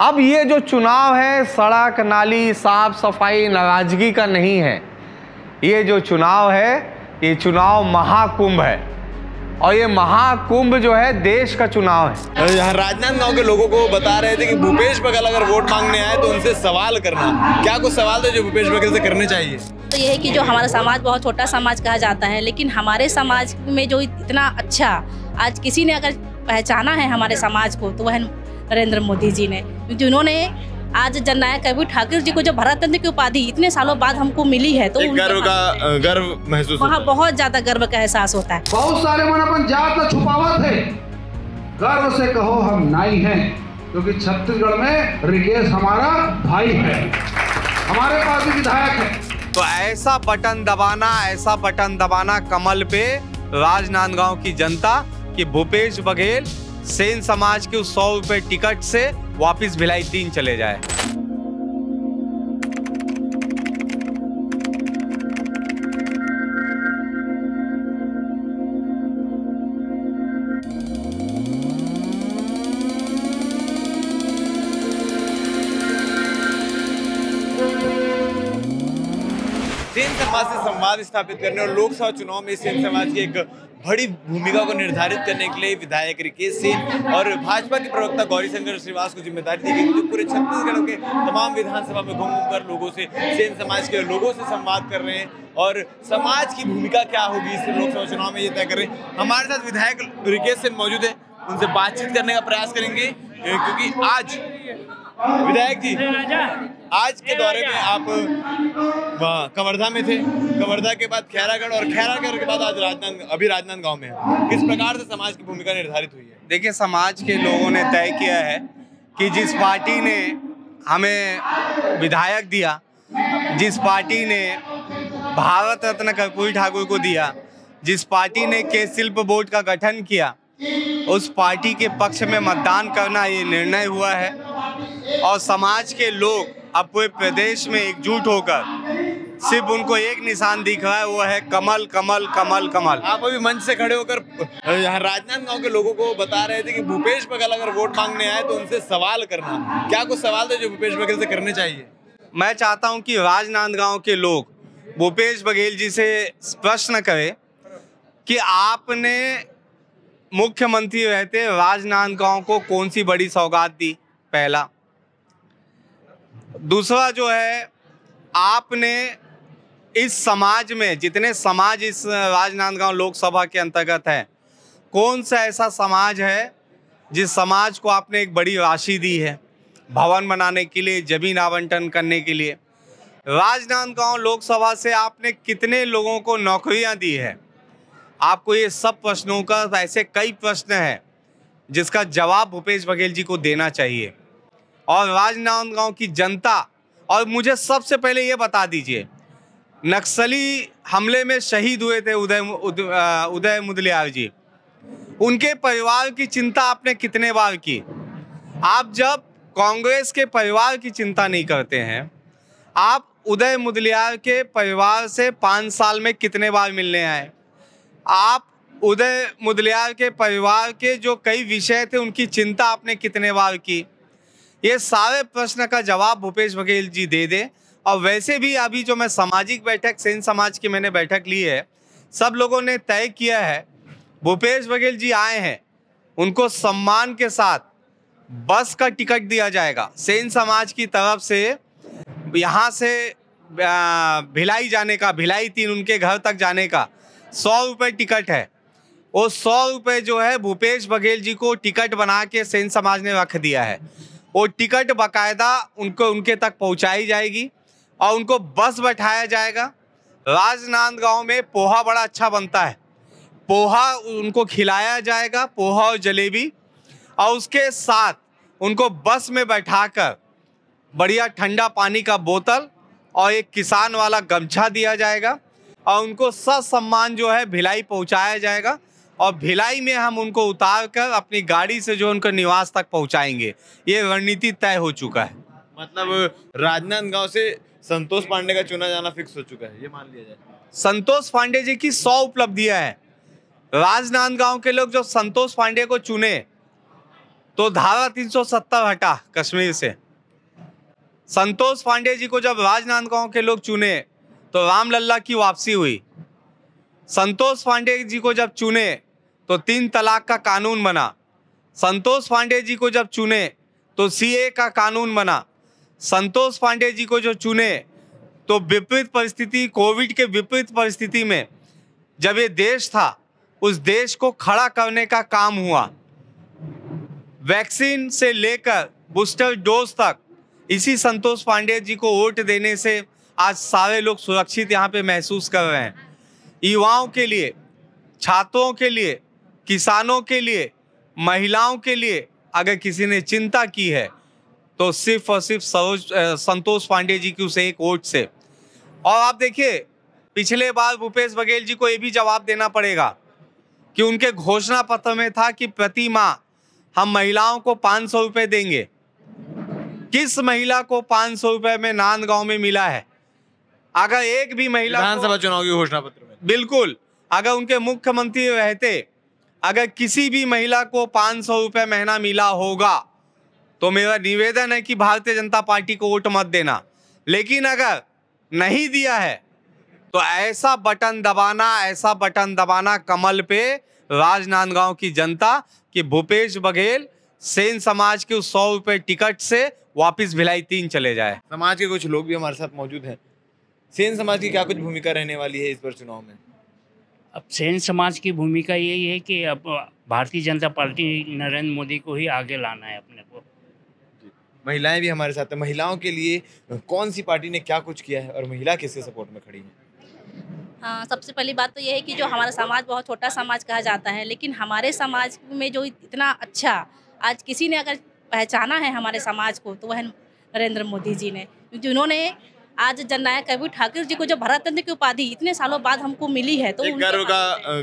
अब ये जो चुनाव है सड़क नाली साफ सफाई नाराजगी का नहीं है। ये जो चुनाव है ये चुनाव महाकुंभ है और ये महाकुंभ जो है देश का चुनाव है। यहाँ राजनांदगांव के लोगों को बता रहे थे कि भूपेश बघेल अगर वोट मांगने आए तो उनसे सवाल करना। क्या कुछ सवाल थे जो भूपेश बघेल से करने चाहिए? तो ये है कि जो हमारा समाज बहुत छोटा समाज कहा जाता है, लेकिन हमारे समाज में जो इतना अच्छा आज किसी ने अगर पहचाना है हमारे समाज को तो वह नरेंद्र मोदी जी ने, क्योंकि उन्होंने आज जननायक कबीर ठाकुर जी को जो भारत रत्न की उपाधि इतने सालों बाद हमको मिली है तो गर्व महसूस वहाँ बहुत ज्यादा गर्व का एहसास होता है। बहुत सारे मन अपन जात न छुपावत है, गर्व से कहो हम नाई हैं, क्योंकि छत्तीसगढ़ में ऋकेश हमारा भाई है, हमारे पास भी विधायक है। तो ऐसा बटन दबाना कमल पे राजनांदगांव की जनता कि भूपेश बघेल सेन समाज के उस 100 रुपए टिकट से वापिस भिलाई 3 चले जाए। सेन समाज से संवाद स्थापित करने और लोकसभा चुनाव में सेन समाज की एक बड़ी भूमिका को निर्धारित करने के लिए विधायक ऋकेश सिंह और भाजपा के प्रवक्ता गौरीशंकर श्रीवास को जिम्मेदारी दी गई, जो पूरे छत्तीसगढ़ के तमाम विधानसभा में घूम कर लोगों से, सेन समाज के लोगों से संवाद कर रहे हैं और समाज की भूमिका क्या होगी इस लोकसभा चुनाव में ये तय कर रहे हैं। हमारे साथ विधायक ऋकेश सिंह मौजूद है, उनसे बातचीत करने का प्रयास करेंगे क्योंकि आज विधायक जी आज के दौरे में आप कवर्धा में थे, कवर्धा के बाद खैरागढ़ और खैरागढ़ के बाद आज राजनांदगांव में है। किस प्रकार से समाज की भूमिका निर्धारित हुई है? देखिए, समाज के लोगों ने तय किया है कि जिस पार्टी ने हमें विधायक दिया, जिस पार्टी ने भारत रत्न कर्पूरी ठाकुर को दिया, जिस पार्टी ने केश शिल्प बोर्ड का गठन किया, उस पार्टी के पक्ष में मतदान करना ये निर्णय हुआ है और समाज के लोग अब पूरे प्रदेश में एकजुट होकर सिर्फ उनको एक निशान दिख रहा है, वो है कमल कमल कमल कमल। आप अभी मंच से खड़े होकर यहाँ राजनांदगांव के लोगों को बता रहे थे कि भूपेश बघेल अगर वोट मांगने आए तो उनसे सवाल करना। क्या कुछ सवाल थे जो भूपेश बघेल से करने चाहिए? मैं चाहता हूं कि राजनांदगांव के लोग भूपेश बघेल जी से प्रश्न करें कि आपने मुख्यमंत्री रहते राजनांदगांव को कौन सी बड़ी सौगात दी, पहला। दूसरा जो है, आपने इस समाज में जितने समाज इस राजनांदगांव लोकसभा के अंतर्गत है, कौन सा ऐसा समाज है जिस समाज को आपने एक बड़ी राशि दी है भवन बनाने के लिए, जमीन आवंटन करने के लिए? राजनांदगांव लोकसभा से आपने कितने लोगों को नौकरियां दी है? आपको ये सब प्रश्नों का, ऐसे कई प्रश्न हैं जिसका जवाब भूपेश बघेल जी को देना चाहिए। और राजनांदगांव की जनता, और मुझे सबसे पहले ये बता दीजिए, नक्सली हमले में शहीद हुए थे उदय मुदलियार जी, उनके परिवार की चिंता आपने कितने बार की? आप जब कांग्रेस के परिवार की चिंता नहीं करते हैं, आप उदय मुदलियार के परिवार से 5 साल में कितने बार मिलने आए? आप उदय मुदलियार के परिवार के जो कई विषय थे उनकी चिंता आपने कितने बार की? ये सारे प्रश्न का जवाब भूपेश बघेल जी दे दें। और वैसे भी अभी जो मैं सामाजिक बैठक सेन समाज की मैंने बैठक ली है, सब लोगों ने तय किया है भूपेश बघेल जी आए हैं, उनको सम्मान के साथ बस का टिकट दिया जाएगा। सेन समाज की तरफ से यहाँ से भिलाई जाने का, भिलाई 3 उनके घर तक जाने का 100 रुपये टिकट है। वो 100 रुपये जो है भूपेश बघेल जी को टिकट बना के सेन समाज ने रख दिया है। वो टिकट बाकायदा उनके तक पहुंचाई जाएगी और उनको बस बैठाया जाएगा। राजनांदगांव में पोहा बड़ा अच्छा बनता है, पोहा उनको खिलाया जाएगा, पोहा और जलेबी, और उसके साथ उनको बस में बैठाकर बढ़िया ठंडा पानी का बोतल और एक किसान वाला गमछा दिया जाएगा और उनको ससम्मान जो है भिलाई पहुंचाया जाएगा और भिलाई में हम उनको उतार कर अपनी गाड़ी से जो उनके निवास तक पहुंचाएंगे। ये रणनीति तय हो चुका है। मतलब राजनांदगांव से संतोष पांडे का चुना जाना फिक्स हो चुका है, ये मान लिया जाए। संतोष पांडे जी की 100 उपलब्धियां हैं। राजनांदगांव के लोग जब संतोष पांडे को चुने तो धारा 370 हटा कश्मीर से। संतोष पांडे जी को जब राजनांदगांव के लोग चुने तो रामलल्ला की वापसी हुई। संतोष पांडे जी को जब चुने तो 3 तलाक का कानून बना। संतोष पांडे जी को जब चुने तो सीए का कानून बना। संतोष पांडे जी को जो चुने तो विपरीत परिस्थिति, कोविड के विपरीत परिस्थिति में जब ये देश था, उस देश को खड़ा करने का काम हुआ। वैक्सीन से लेकर बूस्टर डोज तक इसी संतोष पांडे जी को वोट देने से आज सारे लोग सुरक्षित यहाँ पे महसूस कर रहे हैं। युवाओं के लिए, छात्रों के लिए, किसानों के लिए, महिलाओं के लिए अगर किसी ने चिंता की है तो सिर्फ और सिर्फ संतोष पांडे जी की उस एक वोट से। और आप देखिए, पिछले बार भूपेश बघेल जी को ये भी जवाब देना पड़ेगा कि उनके घोषणा पत्र में था कि प्रति माह हम महिलाओं को 500 रुपये देंगे। किस महिला को 500 रुपये में नांदगांव में मिला है? अगर एक भी महिला, विधानसभा चुनाव की घोषणा पत्र में बिल्कुल, अगर उनके मुख्यमंत्री रहते, अगर किसी भी महिला को 500 रुपये महीना मिला होगा तो मेरा निवेदन है कि भारतीय जनता पार्टी को वोट मत देना। लेकिन अगर नहीं दिया है तो ऐसा बटन दबाना कमल पे राजनांदगांव की जनता कि भूपेश बघेल सेन समाज के उस 100 रुपये टिकट से वापिस भिलाई 3 चले जाए। समाज के कुछ लोग भी हमारे साथ मौजूद हैं। सेन समाज की क्या कुछ भूमिका रहने वाली है इस बार चुनाव में? अब सेन समाज की भूमिका यही है कि अब भारतीय जनता पार्टी नरेंद्र मोदी को ही आगे लाना है अपने को। महिलाएं भी हमारे साथ हैं। महिलाओं के लिए कौन सी पार्टी ने क्या कुछ किया है और महिला किसके सपोर्ट में खड़ी है? हाँ, सबसे पहली बात तो ये है कि जो हमारा समाज बहुत छोटा समाज कहा जाता है, लेकिन हमारे समाज में जो इतना अच्छा आज किसी ने अगर पहचाना है हमारे समाज को तो वह है नरेंद्र मोदी जी ने। क्योंकि उन्होंने आज जननायक कर्पूरी ठाकुर जी को जो भारत रत्न की उपाधि इतने सालों बाद हमको मिली है तो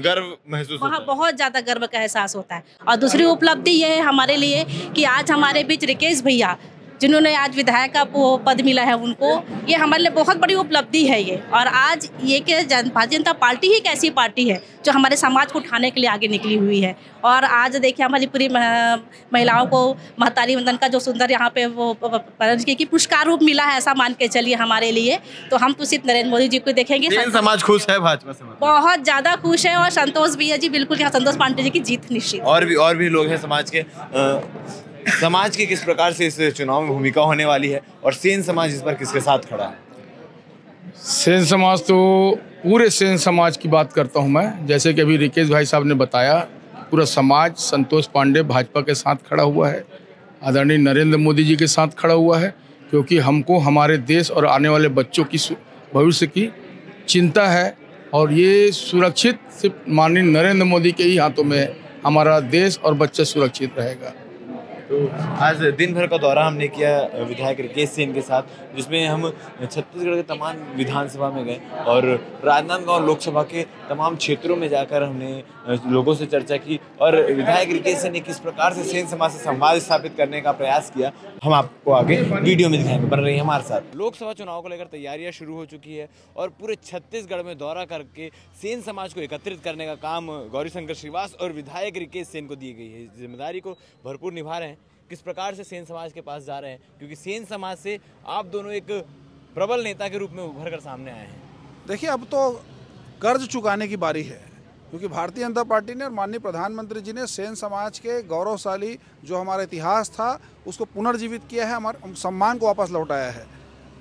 गर्व महसूस वहाँ बहुत ज़्यादा गर्व का एहसास होता है। और दूसरी उपलब्धि ये है हमारे लिए कि आज हमारे बीच रिकेश भैया जिन्होंने आज विधायक का पद मिला है उनको, ये हमारे लिए बहुत बड़ी उपलब्धि है ये। और आज ये कि भारतीय जनता पार्टी ही एक ऐसी पार्टी है जो हमारे समाज को उठाने के लिए आगे निकली हुई है। और आज देखिए हमारी पूरी महिलाओं को महतारी वंदन का जो सुंदर यहाँ पे वो की पुरस्कार रूप मिला है, ऐसा मान के चलिए हमारे लिए। तो हम तो सिर्फ नरेंद्र मोदी जी को देखेंगे। समाज खुश है, भाजपा समाज बहुत ज़्यादा खुश है। और संतोष भैया जी बिल्कुल यहाँ संतोष पांडे जी की जीत निश्चित। और भी लोग हैं समाज के। समाज की किस प्रकार से इस चुनाव में भूमिका होने वाली है और सेन समाज इस पर किसके साथ खड़ा है? सेन समाज तो पूरे सेन समाज की बात करता हूं मैं। जैसे कि अभी रिकेश भाई साहब ने बताया, पूरा समाज संतोष पांडे भाजपा के साथ खड़ा हुआ है, आदरणीय नरेंद्र मोदी जी के साथ खड़ा हुआ है। क्योंकि हमको हमारे देश और आने वाले बच्चों की भविष्य की चिंता है और ये सुरक्षित सिर्फ माननीय नरेंद्र मोदी के ही हाथों में हमारा देश और बच्चा सुरक्षित रहेगा। तो आज दिन भर का दौरा हमने किया विधायक रिकेश सेन के साथ, जिसमें हम छत्तीसगढ़ के तमाम विधानसभा में गए और राजनांदगांव लोकसभा के तमाम क्षेत्रों में जाकर हमने लोगों से चर्चा की और विधायक रिकेश सेन ने किस प्रकार से सेन समाज से संवाद स्थापित करने का प्रयास किया, हम आपको आगे वीडियो में दिखाएंगे। बन रही है हमारे साथ। लोकसभा चुनाव को लेकर तैयारियां शुरू हो चुकी है और पूरे छत्तीसगढ़ में दौरा करके सेन समाज को एकत्रित करने का काम गौरीशंकर श्रीवास और विधायक रिकेश सेन को दी गई है। इस जिम्मेदारी को भरपूर निभा रहे हैं। किस प्रकार से सेन समाज के पास जा रहे हैं, क्योंकि सेन समाज से आप दोनों एक प्रबल नेता के रूप में उभर कर सामने आए हैं। देखिए, अब तो कर्ज चुकाने की बारी है, क्योंकि भारतीय जनता पार्टी ने और माननीय प्रधानमंत्री जी ने सेन समाज के गौरवशाली जो हमारा इतिहास था उसको पुनर्जीवित किया है, हमारे सम्मान को वापस लौटाया है।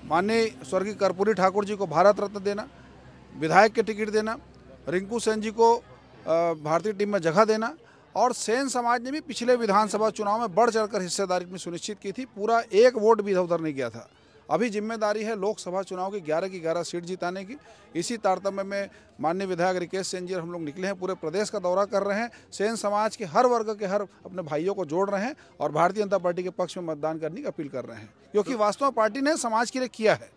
माननीय स्वर्गीय कर्पूरी ठाकुर जी को भारत रत्न देना, विधायक के टिकट देना, रिंकू सेन जी को भारतीय टीम में जगह देना और सेन समाज ने भी पिछले विधानसभा चुनाव में बढ़ चढ़कर हिस्सेदारी में सुनिश्चित की थी। पूरा एक वोट भी इधर उधर नहीं गया था। अभी जिम्मेदारी है लोकसभा चुनाव की 11 की 11 सीट जिताने की। इसी तारतम्य में माननीय विधायक रिकेश सेन जी हम लोग निकले हैं, पूरे प्रदेश का दौरा कर रहे हैं, सेन समाज के हर वर्ग के हर अपने भाइयों को जोड़ रहे हैं और भारतीय जनता पार्टी के पक्ष में मतदान करने की अपील कर रहे हैं, क्योंकि वास्तव में पार्टी ने समाज के लिए किया है।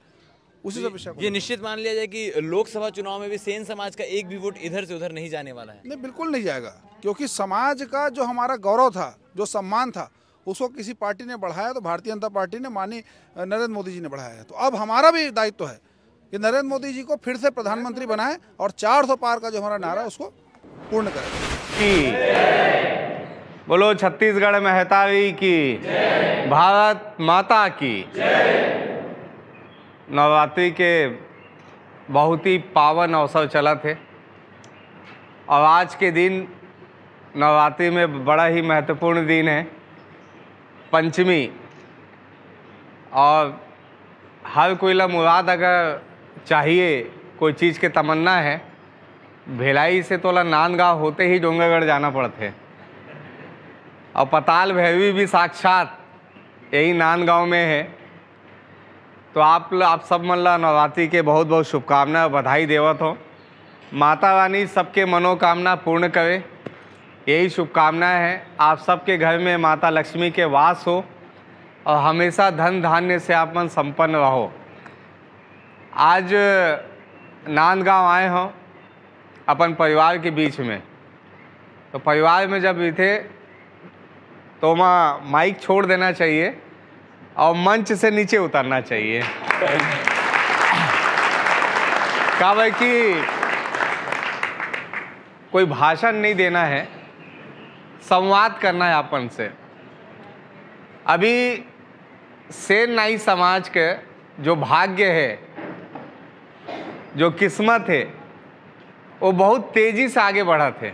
उसी से ये निश्चित मान लिया जाए कि लोकसभा चुनाव में भी सेन समाज का एक भी वोट इधर से उधर नहीं जाने वाला है। नहीं, बिल्कुल नहीं जाएगा, क्योंकि समाज का जो हमारा गौरव था, जो सम्मान था, उसको किसी पार्टी ने बढ़ाया तो भारतीय जनता पार्टी ने माननीय नरेंद्र मोदी जी ने बढ़ाया है। तो अब हमारा भी दायित्व है कि नरेंद्र मोदी जी को फिर से प्रधानमंत्री बनाए और 400 पार का जो हमारा नारा उसको पूर्ण करें। बोलो छत्तीसगढ़ महतारी की, भारत माता की। नवरात्रि के बहुत ही पावन अवसर चला थे और आज के दिन नवरात्रि में बड़ा ही महत्वपूर्ण दिन है, पंचमी। और हर कोई ला मुराद अगर चाहिए, कोई चीज़ के तमन्ना है, भिलाई से तो नांदगांव होते ही डोंगरगढ़ जाना पड़ते और पताल भैरवी भी साक्षात यही नांदगांव में है। तो आप सब मन ला नवरात्रि के बहुत बहुत शुभकामनाएं और बधाई देवत हो। माता रानी सबके मनोकामना पूर्ण करे, यही शुभकामनाएं हैं। आप सबके घर में माता लक्ष्मी के वास हो और हमेशा धन धान्य से आप मन संपन्न रहो। आज नांदगांव आए हो अपन परिवार के बीच में, तो परिवार में जब भी थे तो वहाँ माइक छोड़ देना चाहिए और मंच से नीचे उतरना चाहिए। कहा भाई कि कोई भाषण नहीं देना है, संवाद करना है अपन से। अभी सेन नाई समाज के जो भाग्य है, जो किस्मत है, वो बहुत तेजी से आगे बढ़ा थे।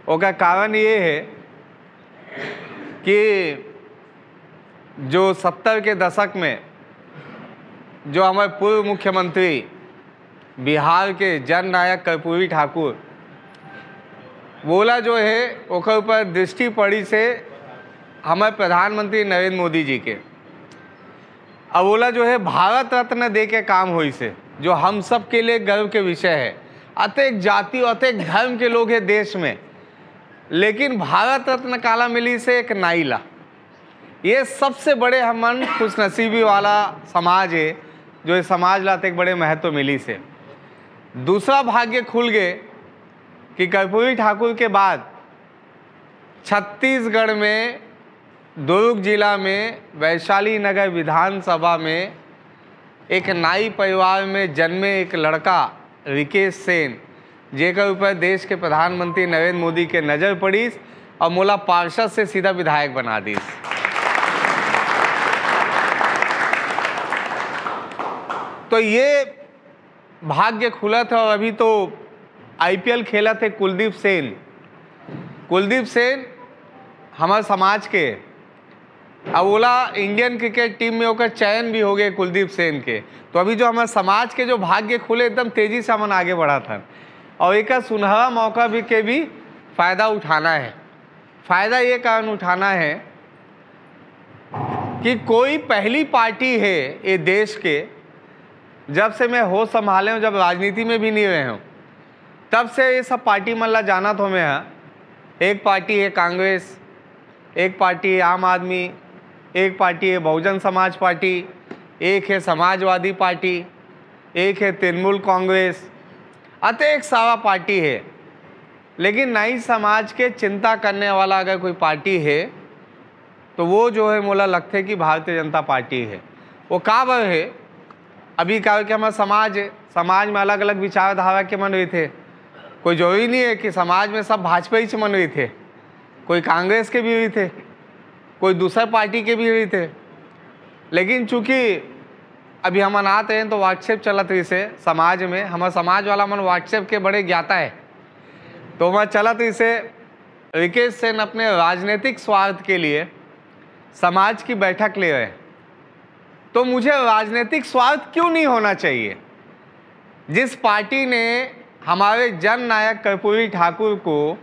उसका कारण ये है कि जो 70 के दशक में जो हमारे पूर्व मुख्यमंत्री बिहार के जननायक कर्पूरी ठाकुर बोला जो है, उसके ऊपर दृष्टि पड़ी से हमारे प्रधानमंत्री नरेंद्र मोदी जी के अब बोला जो है भारत रत्न दे के काम हुई से, जो हम सब के लिए गर्व के विषय है। अनेक जाति अनेक धर्म के लोग हैं देश में, लेकिन भारत रत्न काला मिली से एक नाईला, ये सबसे बड़े हमन खुशनसीबी वाला समाज है जो इस समाज ला एक बड़े महत्व मिली से। दूसरा भाग्य खुल गए कि कर्पूरी ठाकुर के बाद छत्तीसगढ़ में दुर्ग जिला में वैशाली नगर विधानसभा में एक नाई परिवार में जन्मे एक लड़का रिकेश सेन, जेकर ऊपर देश के प्रधानमंत्री नरेंद्र मोदी के नज़र पड़ी और मोला पार्षद से सीधा विधायक बना दी। तो ये भाग्य खुला था। और अभी तो आईपीएल खेला थे कुलदीप सेन। कुलदीप सेन हमारे समाज के, अब बोला इंडियन क्रिकेट टीम में होकर चयन भी हो गए कुलदीप सेन के। तो अभी जो हमारे समाज के जो भाग्य खुले, एकदम तेजी से हमन आगे बढ़ा था और एक सुनहरा मौका भी के भी फ़ायदा उठाना है। फ़ायदा ये कारण उठाना है कि कोई पहली पार्टी है ये देश के, जब से मैं होश संभाले हूँ, जब राजनीति में भी नहीं रहे हूँ, तब से ये सब पार्टी मल्ला जाना तो मैं है। एक पार्टी है कांग्रेस, एक पार्टी है आम आदमी, एक पार्टी है बहुजन समाज पार्टी, एक है समाजवादी पार्टी, एक है तृणमूल कांग्रेस, अनेक सारा पार्टी है। लेकिन नाई समाज के चिंता करने वाला अगर कोई पार्टी है तो वो जो है मोला लगता है कि भारतीय जनता पार्टी है। वो का बर है, अभी क्या कि हमारा समाज है, समाज में अलग अलग विचारधारा के मन रहे थे। कोई जरूरी नहीं है कि समाज में सब भाजपा ही से मन रहे थे, कोई कांग्रेस के भी रहे थे, कोई दूसरा पार्टी के भी रहे थे। लेकिन चूँकि अभी हम आते हैं तो व्हाट्सएप चलत रही से समाज में, हमारा समाज वाला मन व्हाट्सएप के बड़े ज्ञाता है, तो वहाँ चलत रही से रिकेश सेन अपने राजनीतिक स्वार्थ के लिए समाज की बैठक ले रहे। तो मुझे राजनीतिक स्वार्थ क्यों नहीं होना चाहिए? जिस पार्टी ने हमारे जननायक कर्पूरी ठाकुर को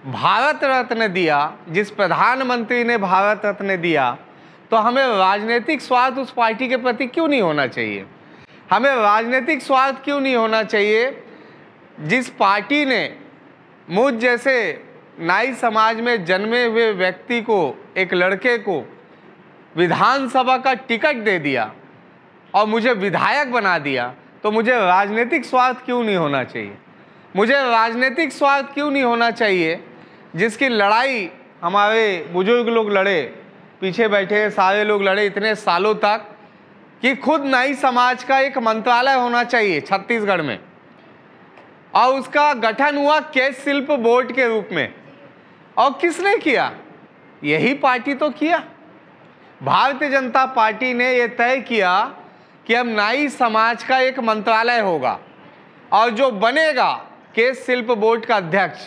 भारत रत्न दिया, जिस प्रधानमंत्री ने भारत रत्न दिया, तो हमें राजनीतिक स्वार्थ उस पार्टी के प्रति क्यों नहीं होना चाहिए? हमें राजनीतिक स्वार्थ क्यों नहीं होना चाहिए जिस पार्टी ने मुझ जैसे नाई समाज में जन्मे हुए व्यक्ति को, एक लड़के को विधानसभा का टिकट दे दिया और मुझे विधायक बना दिया? तो मुझे राजनीतिक स्वार्थ क्यों नहीं होना चाहिए? मुझे राजनीतिक स्वार्थ क्यों नहीं होना चाहिए जिसकी लड़ाई हमारे बुजुर्ग लोग लड़े, पीछे बैठे सारे लोग लड़े इतने सालों तक, कि खुद नाई समाज का एक मंत्रालय होना चाहिए छत्तीसगढ़ में, और उसका गठन हुआ केश शिल्प बोर्ड के रूप में। और किसने किया? यही पार्टी तो किया। भारतीय जनता पार्टी ने यह तय किया कि अब नाई समाज का एक मंत्रालय होगा और जो बनेगा केश शिल्प बोर्ड का अध्यक्ष,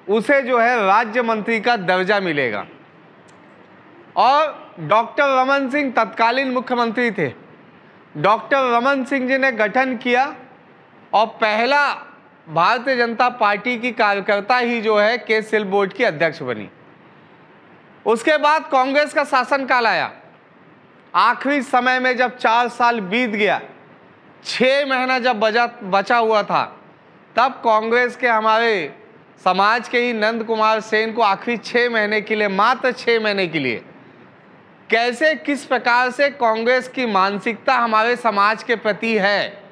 उसे जो है राज्य मंत्री का दर्जा मिलेगा। और डॉक्टर रमन सिंह तत्कालीन मुख्यमंत्री थे। डॉक्टर रमन सिंह जी ने गठन किया और पहला भारतीय जनता पार्टी की कार्यकर्ता ही जो है केश शिल्प बोर्ड की अध्यक्ष बनी। उसके बाद कांग्रेस का शासनकाल आया। आखिरी समय में जब 4 साल बीत गया, 6 महीना जब बचा हुआ था, तब कांग्रेस के हमारे समाज के ही नंद कुमार सेन को आखिरी 6 महीने के लिए, मात्र 6 महीने के लिए, कैसे किस प्रकार से कांग्रेस की मानसिकता हमारे समाज के प्रति है,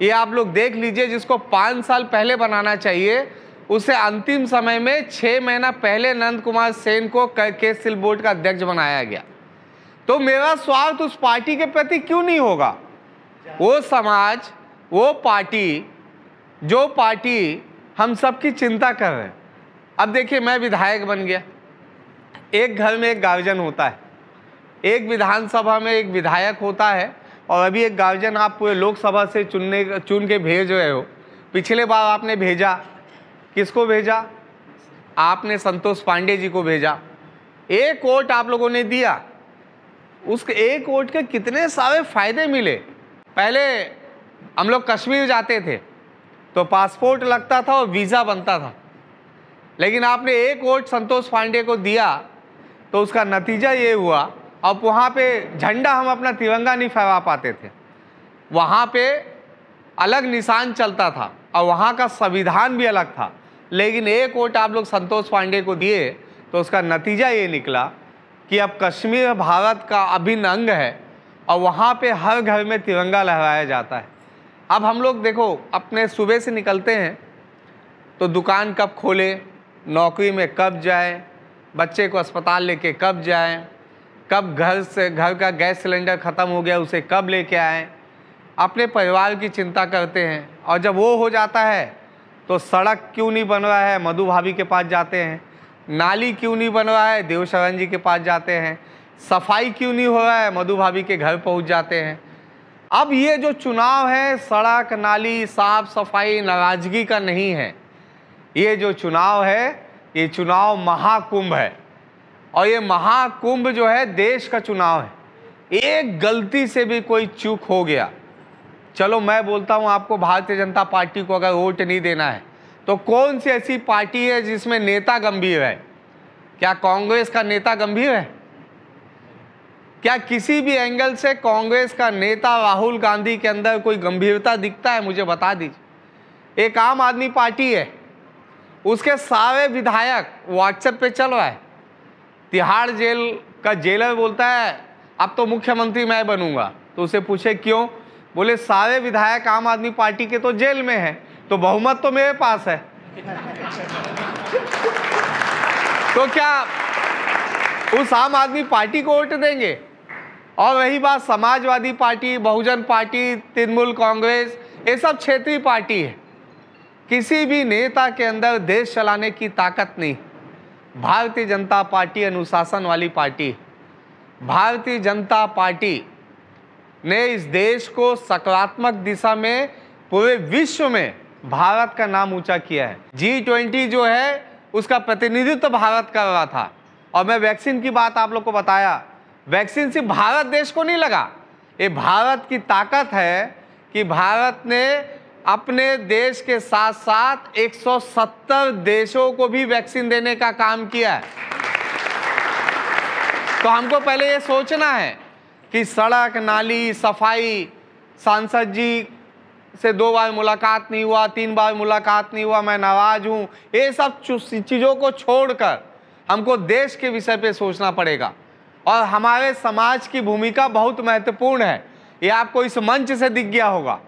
ये आप लोग देख लीजिए। जिसको 5 साल पहले बनाना चाहिए, उसे अंतिम समय में 6 महीना पहले नंद कुमार सेन को केश शिल्प बोर्ड का अध्यक्ष बनाया गया। तो मेरा स्वार्थ उस पार्टी के प्रति क्यों नहीं होगा? वो समाज, वो पार्टी, जो पार्टी हम सबकी चिंता कर रहे हैं। अब देखिए, मैं विधायक बन गया। एक घर में एक गार्जियन होता है, एक विधानसभा में एक विधायक होता है, और अभी एक गार्जियन आप पूरे लोकसभा से चुन के भेज रहे हो। पिछले बार आपने भेजा, किसको भेजा? आपने संतोष पांडे जी को भेजा। एक वोट आप लोगों ने दिया, उस एक वोट के कितने सारे फायदे मिले। पहले हम लोग कश्मीर जाते थे तो पासपोर्ट लगता था और वीज़ा बनता था, लेकिन आपने एक वोट संतोष पांडे को दिया तो उसका नतीजा ये हुआ, अब वहाँ पे झंडा हम अपना तिरंगा नहीं फहरा पाते थे, वहाँ पे अलग निशान चलता था और वहाँ का संविधान भी अलग था। लेकिन एक वोट आप लोग संतोष पांडे को दिए तो उसका नतीजा ये निकला कि अब कश्मीर भारत का अभिन्न अंग है और वहाँ पे हर घर में तिरंगा लहराया जाता है। अब हम लोग देखो, अपने सुबह से निकलते हैं तो दुकान कब खोले, नौकरी में कब जाए, बच्चे को अस्पताल लेके कब जाए, कब घर का गैस सिलेंडर ख़त्म हो गया उसे कब लेके आएँ, अपने परिवार की चिंता करते हैं। और जब वो हो जाता है तो सड़क क्यों नहीं बन रहा है, मधु भाभी के पास जाते हैं। नाली क्यों नहीं बन रहा है, देवशरण जी के पास जाते हैं। सफाई क्यों नहीं हो रहा है, मधु भाभी के घर पहुंच जाते हैं। अब ये जो चुनाव है, सड़क, नाली, साफ सफाई, नाराजगी का नहीं है। ये जो चुनाव है, ये चुनाव महाकुंभ है। और ये महाकुंभ जो है देश का चुनाव है। एक गलती से भी कोई चूक हो गया, चलो मैं बोलता हूँ आपको, भारतीय जनता पार्टी को अगर वोट नहीं देना है तो कौन सी ऐसी पार्टी है जिसमें नेता गंभीर है? क्या कांग्रेस का नेता गंभीर है? क्या किसी भी एंगल से कांग्रेस का नेता राहुल गांधी के अंदर कोई गंभीरता दिखता है? मुझे बता दीजिए। एक आम आदमी पार्टी है, उसके सारे विधायक व्हाट्सएप पे चल रहा है। तिहाड़ जेल का जेलर बोलता है अब तो मुख्यमंत्री मैं बनूंगा, तो उसे पूछे क्यों? बोले सारे विधायक आम आदमी पार्टी के तो जेल में हैं, तो बहुमत तो मेरे पास है। तो क्या उस आम आदमी पार्टी को वोट देंगे? और रही बात समाजवादी पार्टी, बहुजन पार्टी, तृणमूल कांग्रेस, ये सब क्षेत्रीय पार्टी है। किसी भी नेता के अंदर देश चलाने की ताकत नहीं। भारतीय जनता पार्टी अनुशासन वाली पार्टी। भारतीय जनता पार्टी ने इस देश को सकारात्मक दिशा में, पूरे विश्व में भारत का नाम ऊंचा किया है। G20 जो है उसका प्रतिनिधित्व भारत कर रहा था। और मैं वैक्सीन की बात आप लोग को बताया, वैक्सीन सिर्फ भारत देश को नहीं लगा, ये भारत की ताकत है कि भारत ने अपने देश के साथ साथ 170 देशों को भी वैक्सीन देने का काम किया है। तो हमको पहले ये सोचना है कि सड़क, नाली, सफाई, सांसद जी से 2 बार मुलाकात नहीं हुआ, 3 बार मुलाकात नहीं हुआ, मैं नाराज हूँ, ये सब चीज़ों को छोड़कर हमको देश के विषय पे सोचना पड़ेगा। और हमारे समाज की भूमिका बहुत महत्वपूर्ण है। ये आपको इस मंच से दिख गया होगा,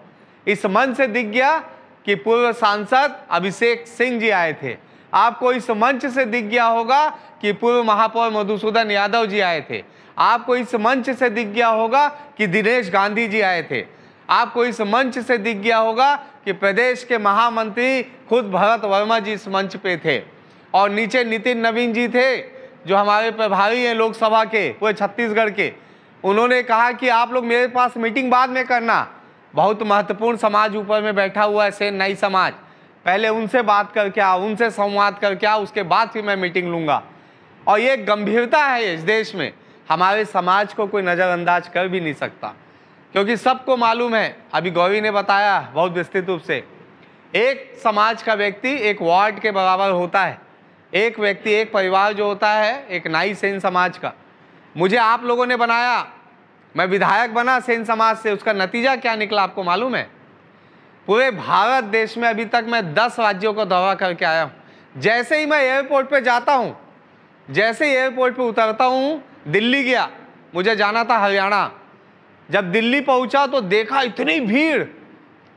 इस मंच से दिख गया कि पूर्व सांसद अभिषेक सिंह जी आए थे। आपको इस मंच से दिख गया होगा कि पूर्व महापौर मधुसूदन यादव जी आए थे। आपको इस मंच से दिख गया होगा कि दिनेश गांधी जी आए थे। आपको इस मंच से दिख गया होगा कि प्रदेश के महामंत्री खुद भरत वर्मा जी इस मंच पे थे। और नीचे नितिन नवीन जी थे जो हमारे प्रभारी हैं लोकसभा के पूरे छत्तीसगढ़ के, उन्होंने कहा कि आप लोग मेरे पास मीटिंग बाद में करना, बहुत महत्वपूर्ण समाज ऊपर में बैठा हुआ है सेन नाई समाज, पहले उनसे बात करके आओ, उनसे संवाद करके आओ, उसके बाद फिर मैं मीटिंग लूँगा। और ये गंभीरता है इस देश में, हमारे समाज को कोई नज़रअंदाज कर भी नहीं सकता, क्योंकि सबको मालूम है, अभी गौरी ने बताया बहुत विस्तृत रूप से, एक समाज का व्यक्ति एक वार्ड के बराबर होता है, एक व्यक्ति एक परिवार जो होता है एक नाई सेन समाज का। मुझे आप लोगों ने बनाया, मैं विधायक बना सेन समाज से, उसका नतीजा क्या निकला आपको मालूम है? पूरे भारत देश में अभी तक मैं 10 राज्यों को दौरा करके आया हूँ। जैसे ही मैं एयरपोर्ट पे जाता हूँ, जैसे ही एयरपोर्ट पे उतरता हूँ, दिल्ली गया, मुझे जाना था हरियाणा, जब दिल्ली पहुँचा तो देखा इतनी भीड़,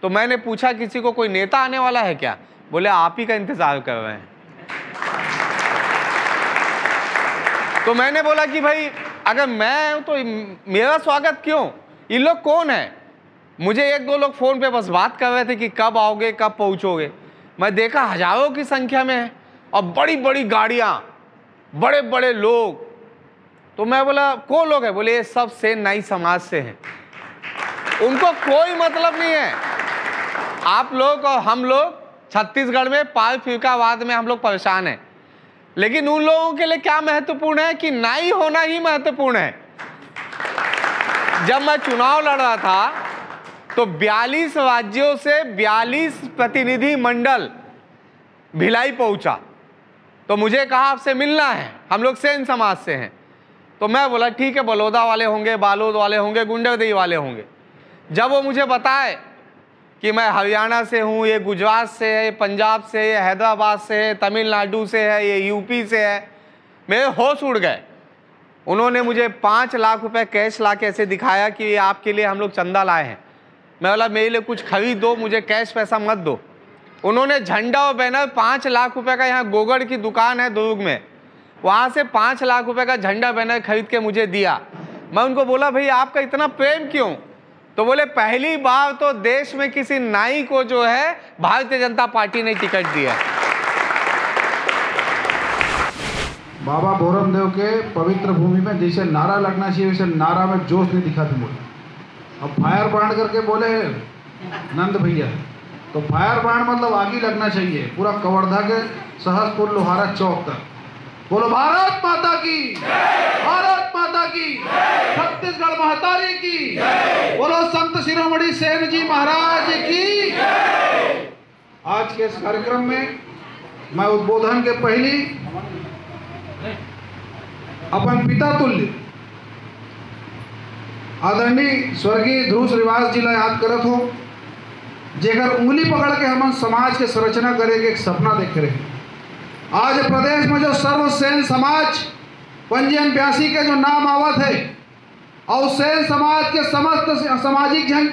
तो मैंने पूछा किसी को कोई नेता आने वाला है क्या? बोले आप ही का इंतजार कर रहे हैं। तो मैंने बोला कि भाई अगर मैं हूं तो मेरा स्वागत क्यों, ये लोग कौन है? मुझे 1-2 लोग फोन पे बस बात कर रहे थे कि कब आओगे कब पहुंचोगे। मैं देखा हजारों की संख्या में है और बड़ी बड़ी गाड़ियां, बड़े बड़े लोग। तो मैं बोला कौन लोग है? बोले ये सब सेन नाई समाज से हैं, उनको कोई मतलब नहीं है। आप लोग और हम लोग छत्तीसगढ़ में पाल फिरकावाद में हम लोग परेशान हैं, लेकिन उन लोगों के लिए क्या महत्वपूर्ण है कि नाई होना ही महत्वपूर्ण है। जब मैं चुनाव लड़ रहा था तो 42 राज्यों से 42 प्रतिनिधि मंडल भिलाई पहुंचा, तो मुझे कहा आपसे मिलना है, हम लोग सेन समाज से हैं। तो मैं बोला ठीक है, बलौदा वाले होंगे, बालोद वाले होंगे, गुंडरदेही वाले होंगे। जब वो मुझे बताए कि मैं हरियाणा से हूँ, ये गुजरात से है, ये पंजाब से है, ये हैदराबाद से है, तमिलनाडु से है, ये यूपी से है, मेरे होश उड़ गए। उन्होंने मुझे 5 लाख रुपए कैश ला के ऐसे दिखाया कि ये आपके लिए हम लोग चंदा लाए हैं। मैं बोला मेरे लिए कुछ खरीद दो, मुझे कैश पैसा मत दो। उन्होंने झंडा और बैनर 5 लाख रुपए का, यहाँ गोगड़ की दुकान है दुर्ग में, वहाँ से 5 लाख रुपए का झंडा बैनर खरीद के मुझे दिया। मैं उनको बोला भाई आपका इतना प्रेम क्यों? तो बोले पहली बार तो देश में किसी नाई को जो है भारतीय जनता पार्टी ने टिकट दिया। बाबा भोरमदेव के पवित्र भूमि में जैसे नारा लगना चाहिए वैसे नारा में जोश नहीं दिखा थे बोले। अब फायर ब्रांड करके बोले नंद भैया, तो फायर ब्रांड मतलब आग ही लगना चाहिए पूरा कवर्धा के सहसपुर लोहारा चौक तक। बोलो भारत माता की, भारत माता की, छत्तीसगढ़ महतारी की, बोलो संत शिरोमणि सेन जी महाराज की। आज के इस कार्यक्रम में मैं उद्बोधन के पहली अपन पिता तुल्य आदरणीय स्वर्गीय ध्रुव श्रीवास जी ला याद करत हो, जेकर उंगली पकड़ के हम समाज के संरचना करे के एक सपना देख रहे। आज प्रदेश में जो सर्व सेन समाज पंजीयन 82 के जो नाम आवत है और सेन समाज के समस्त सामाजिक जन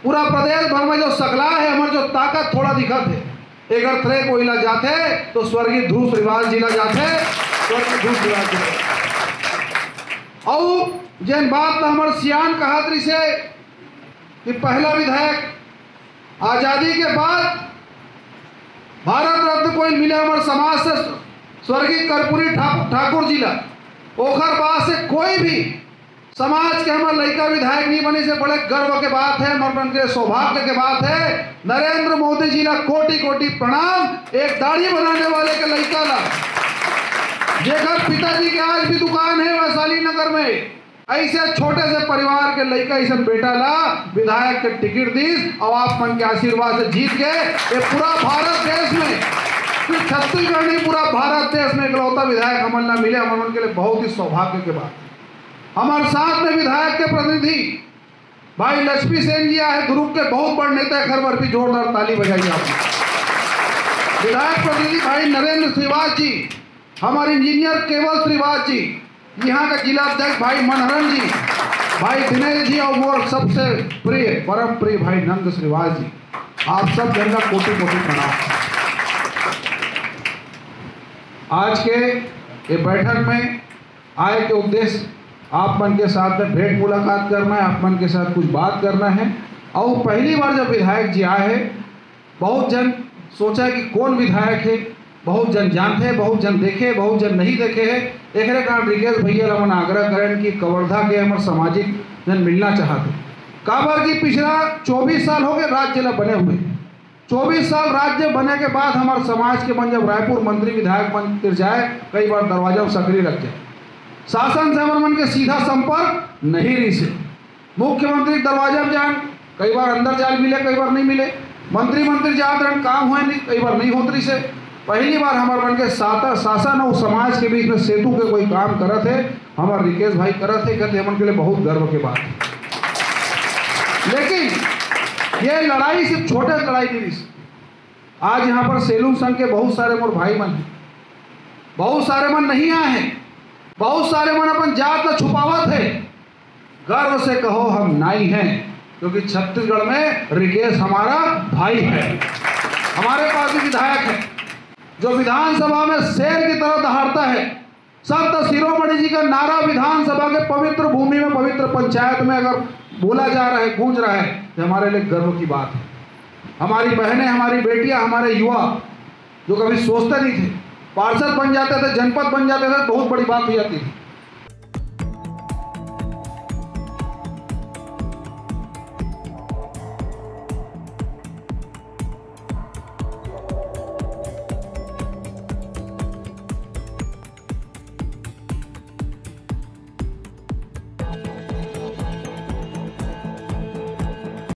पूरा प्रदेश भर में जो सकला है, हमारे जो ताकत थोड़ा दिखत है, अगर थ्रे कोई ला जाते तो स्वर्गीय ध्रुव श्रीवास जी ला जाते, स्वर्गीय ध्रुव श्रीवास जी। और जन बात तो हमारे सियान कहात्री से कि पहला विधायक आजादी के बाद भारत रत्न कोई मिले हमारे समाज से स्वर्गीय कर्पूरी ठाकुर जी ला, ओखर बाद से कोई भी समाज के हमारे लड़का विधायक नहीं बने से बड़े गर्व के बात है, हमारे के सौभाग्य के बात है। नरेंद्र मोदी जी ला कोटि कोटि प्रणाम। एक दाढ़ी बनाने वाले के लड़का ला, जेकर पिताजी के आज भी दुकान है वैशाली नगर में, ऐसे छोटे से परिवार के लड़का ऐसा बेटा ला विधायक के टिकट दीस और आप मन के आशीर्वाद से जीत गए। ये पूरा भारत देश में, सिर्फ छत्तीसगढ़ नहीं पूरा भारत देश में इकलौता विधायक हमारे ना मिले, हमारे उनके लिए बहुत ही सौभाग्य के बात। हमारे साथ में विधायक के प्रतिनिधि भाई लक्ष्मी सेन जी आए, दुर्ग के बहुत बड़े नेता है, घर पर भी जोरदार ताली बजाइए आप। विधायक प्रतिनिधि भाई नरेंद्र श्रीवास जी, हमारे इंजीनियर केवल श्रीवास जी, यहाँ का जिला अध्यक्ष भाई मनहरन जी, भाई दिनेश जी और मोर सबसे प्रिय परम प्रिय भाई नंद श्रीवास जी, आप सब जन का कोटि कोटि प्रणाम। आज के ये बैठक में आए के उद्देश्य आप मन के साथ में भेंट मुलाकात करना है, आप मन के साथ कुछ बात करना है। और पहली बार जब विधायक जी आए हैं, बहुत जन सोचा कि कौन विधायक है, बहुत जन जानते हैं, बहुत जन देखे, बहुत जन नहीं देखे है। एक कारण रिकेश भैया मन आग्रह करें कि कवर्धा के हमारे सामाजिक जन मिलना चाहते काबर की पिछला 24 साल हो गए राज्य ला बने हुए। 24 साल राज्य बने के बाद हमारे समाज के मन जब रायपुर मंत्री विधायक मंत्री जाए कई बार दरवाजा में सक्रिय रख जाए, शासन से हमारे मन के सीधा संपर्क नहीं रही से। मुख्यमंत्री दरवाजा में जान कई बार अंदर जाल मिले, कई बार नहीं मिले। मंत्री जात रहे काम हुए नहीं, कई बार नहीं होती से। पहली बार हमारे मन के शासन और समाज के बीच में सेतु के कोई काम करत है, हमारे रिकेश भाई करत है, कहते हमन के लिए बहुत गर्व के बात है। लेकिन ये लड़ाई सिर्फ छोटे लड़ाई नहीं रही। आज यहाँ पर सेलून संघ के बहुत सारे मोर भाई मन हैं, बहुत सारे मन नहीं आए हैं, बहुत सारे मन अपन जात ला छुपावत है। गर्व से कहो हम नाई हैं, क्योंकि छत्तीसगढ़ में रिकेश हमारा भाई है। हमारे पास भी विधायक है जो विधानसभा में शेर की तरह दहाड़ता है। संत शिरोमणि जी का नारा विधानसभा के पवित्र भूमि में, पवित्र पंचायत में अगर बोला जा रहा है, गूंज रहा है, तो हमारे लिए गर्व की बात है। हमारी बहनें, हमारी बेटियां, हमारे युवा जो कभी सोचते नहीं थे, पार्षद बन जाते थे, जनपद बन जाते थे, बहुत बड़ी बात हो जाती थी।